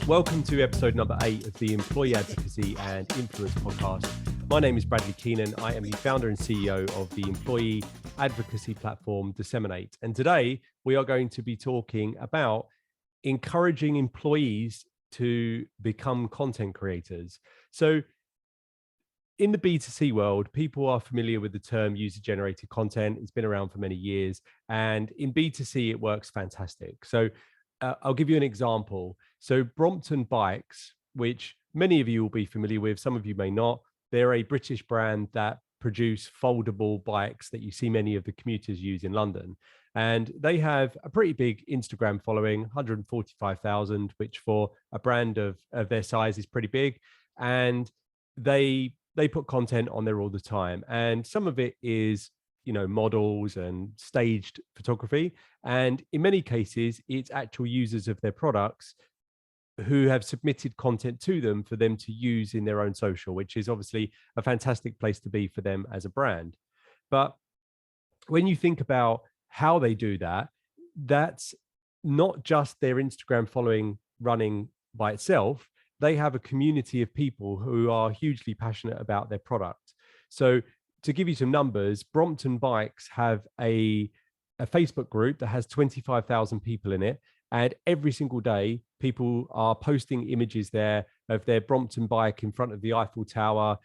Welcome to episode number 8 of the Employee Advocacy and Influence podcast. My name is Bradley Keenan. I am the founder and CEO of the employee advocacy platform DSMN8. And today we are going to be talking about encouraging employees to become content creators. So in the B2C world, people are familiar with the term user-generated content. It's been around for many years. And in B2C, it works fantastic. So I'll give you an example. So Brompton Bikes, which many of you will be familiar with, some of you may not. They're a British brand that produce foldable bikes that you see many of the commuters use in London. And they have a pretty big Instagram following, 145,000, which for a brand of their size is pretty big. And they put content on there all the time. And some of it is, models and staged photography. And in many cases, it's actual users of their products who have submitted content to them for them to use in their own social, which is obviously a fantastic place to be for them as a brand. But when you think about how they do that, that's not just their Instagram following running by itself. They have a community of people who are hugely passionate about their product. So to give you some numbers, Brompton Bikes have a Facebook group that has 25,000 people in it. And every single day, people are posting images there of their Brompton bike in front of the Eiffel Tower,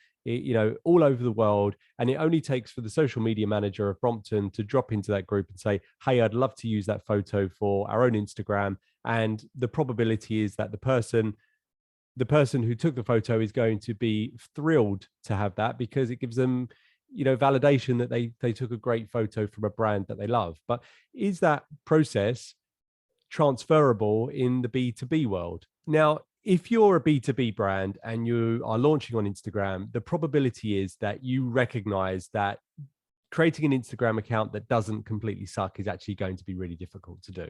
all over the world. And it only takes for the social media manager of Brompton to drop into that group and say, hey, I'd love to use that photo for our own Instagram. And the probability is that the person who took the photo is going to be thrilled to have that, because it gives them validation that they took a great photo from a brand that they love. But is that process transferable in the B2B world? Now, if you're a B2B brand and you are launching on Instagram, the probability is that you recognize that creating an Instagram account that doesn't completely suck is actually going to be really difficult to do.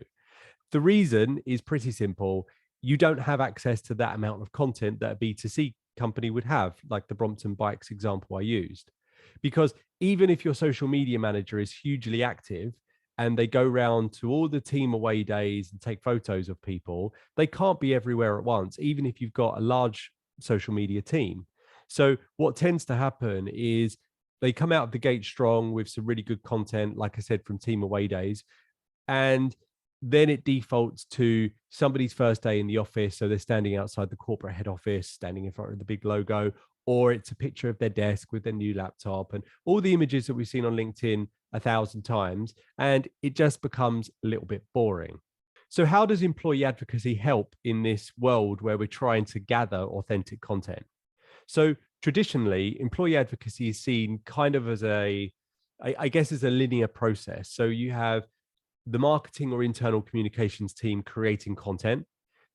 The reason is pretty simple. You don't have access to that amount of content that a B2C company would have, like the Brompton Bikes example I used. Because even if your social media manager is hugely active and they go round to all the team away days and take photos of people, they can't be everywhere at once, even if you've got a large social media team. So what tends to happen is they come out of the gate strong with some really good content, like I said, from team away days. And then it defaults to somebody's first day in the office. So they're standing outside the corporate head office, standing in front of the big logo, or it's a picture of their desk with their new laptop and all the images that we've seen on LinkedIn 1,000 times. And it just becomes a little bit boring. So how does employee advocacy help in this world where we're trying to gather authentic content? So traditionally, employee advocacy is seen kind of as as a linear process. So you have the marketing or internal communications team creating content.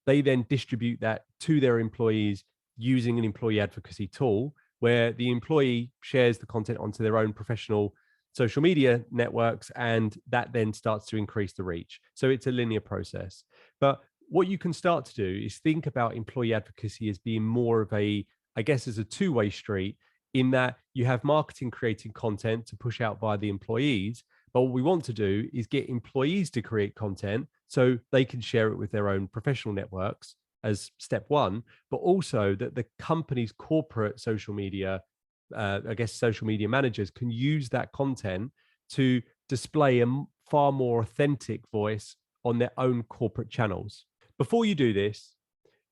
They then distribute that to their employees using an employee advocacy tool, where the employee shares the content onto their own professional social media networks, and that then starts to increase the reach. So it's a linear process. But what you can start to do is think about employee advocacy as being more of as a two-way street, in that you have marketing creating content to push out by the employees. But what we want to do is get employees to create content so they can share it with their own professional networks as step one, but also that the company's corporate social media, social media managers can use that content to display a far more authentic voice on their own corporate channels. Before you do this,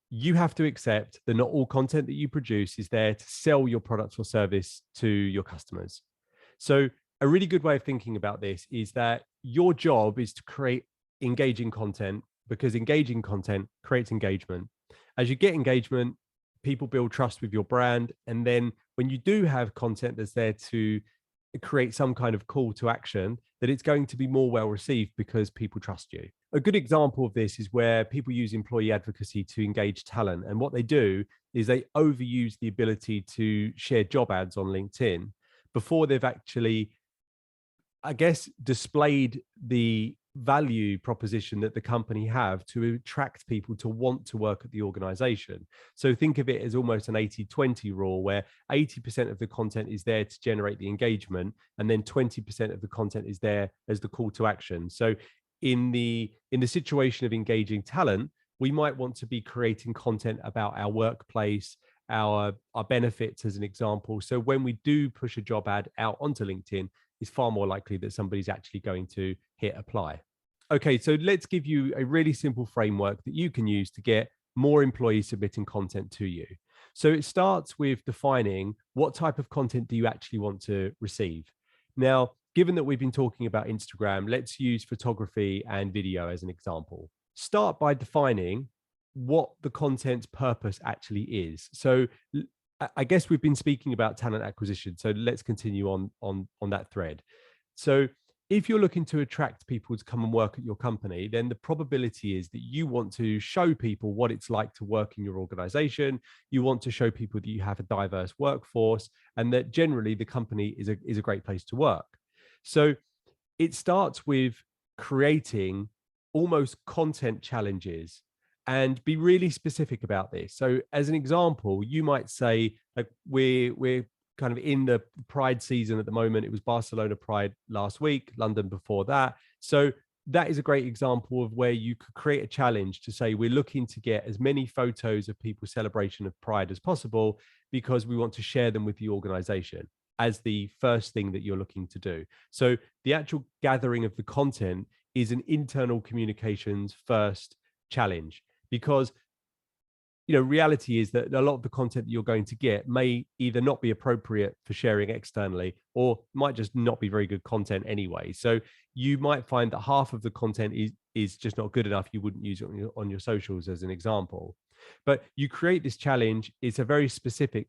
you have to accept that not all content that you produce is there to sell your product or service to your customers. So a really good way of thinking about this is that your job is to create engaging content, because engaging content creates engagement. As you get engagement, people build trust with your brand. And then when you do have content that's there to create some kind of call to action, that it's going to be more well received because people trust you. A good example of this is where people use employee advocacy to engage talent. And what they do is they overuse the ability to share job ads on LinkedIn before they've actually, displayed the value proposition that the company have to attract people to want to work at the organization. So think of it as almost an 80-20 rule, where 80% of the content is there to generate the engagement, and then 20% of the content is there as the call to action. So in the situation of engaging talent, we might want to be creating content about our workplace, our benefits as an example. So when we do push a job ad out onto LinkedIn, it's far more likely that somebody's actually going to hit apply. Okay, so let's give you a really simple framework that you can use to get more employees submitting content to you. So it starts with defining what type of content do you actually want to receive. Now, given that we've been talking about Instagram, let's use photography and video as an example. Start by defining what the content's purpose actually is. So I guess we've been speaking about talent acquisition. So let's continue on that thread. So if you're looking to attract people to come and work at your company, then the probability is that you want to show people what it's like to work in your organization. You want to show people that you have a diverse workforce and that generally the company is a great place to work. So it starts with creating almost content challenges and be really specific about this. So as an example, you might say, like, we're kind of in the Pride season at the moment. It was Barcelona Pride last week, London before that. So that is a great example of where you could create a challenge to say, we're looking to get as many photos of people's celebration of Pride as possible because we want to share them with the organization as the first thing that you're looking to do. So the actual gathering of the content is an internal communications first challenge, because reality is that a lot of the content that you're going to get may either not be appropriate for sharing externally or might just not be very good content anyway. So you might find that half of the content is just not good enough. You wouldn't use it on your socials as an example. But you create this challenge. It's a very specific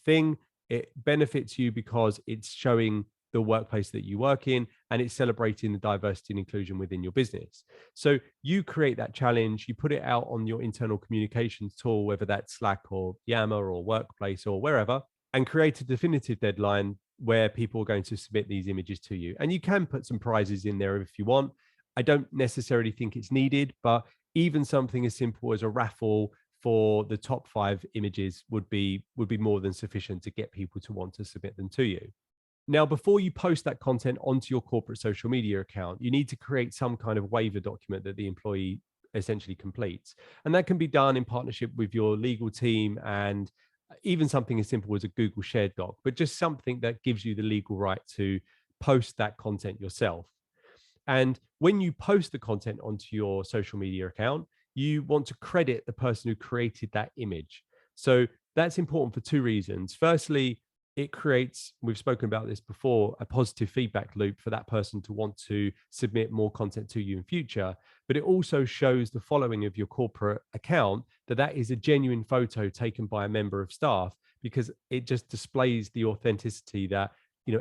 thing. It benefits you because it's showing the workplace that you work in, and it's celebrating the diversity and inclusion within your business. So you create that challenge, you put it out on your internal communications tool, whether that's Slack or Yammer or Workplace or wherever, and create a definitive deadline where people are going to submit these images to you. And you can put some prizes in there if you want. I don't necessarily think it's needed, but even something as simple as a raffle for the top 5 images would be more than sufficient to get people to want to submit them to you. Now, before you post that content onto your corporate social media account, you need to create some kind of waiver document that the employee essentially completes. And that can be done in partnership with your legal team, and even something as simple as a Google Shared Doc, but just something that gives you the legal right to post that content yourself. And when you post the content onto your social media account, you want to credit the person who created that image. So that's important for 2 reasons. Firstly, it creates, we've spoken about this before, a positive feedback loop for that person to want to submit more content to you in future. But it also shows the following of your corporate account that is a genuine photo taken by a member of staff, because it just displays the authenticity that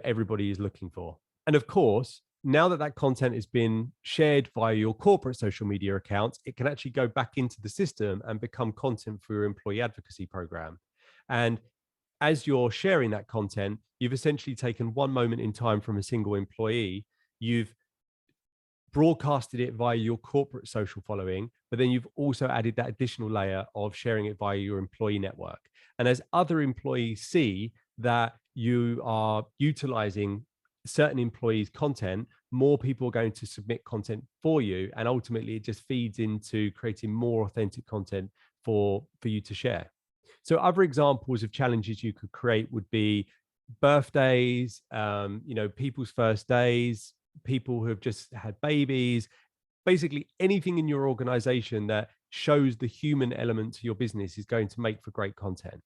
everybody is looking for. And of course, now that content has been shared via your corporate social media accounts, it can actually go back into the system and become content for your employee advocacy program. And as you're sharing that content, you've essentially taken one moment in time from a single employee, you've broadcasted it via your corporate social following, but then you've also added that additional layer of sharing it via your employee network. And as other employees see that you are utilizing certain employees' content, more people are going to submit content for you. And ultimately, it just feeds into creating more authentic content for you to share. So other examples of challenges you could create would be birthdays, people's first days, people who have just had babies, basically anything in your organization that shows the human element to your business is going to make for great content.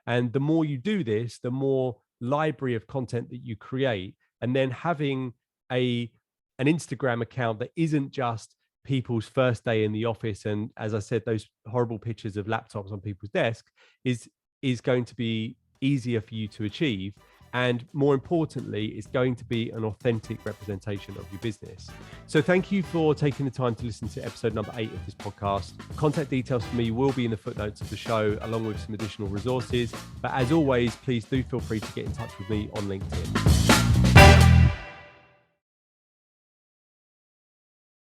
And the more you do this, the more library of content that you create, and then having an Instagram account that isn't just people's first day in the office, and as I said, those horrible pictures of laptops on people's desks, is going to be easier for you to achieve. And more importantly, it's going to be an authentic representation of your business. So thank you for taking the time to listen to episode number 8 of this podcast. Contact details for me will be in the footnotes of the show, along with some additional resources. But as always, please do feel free to get in touch with me on LinkedIn.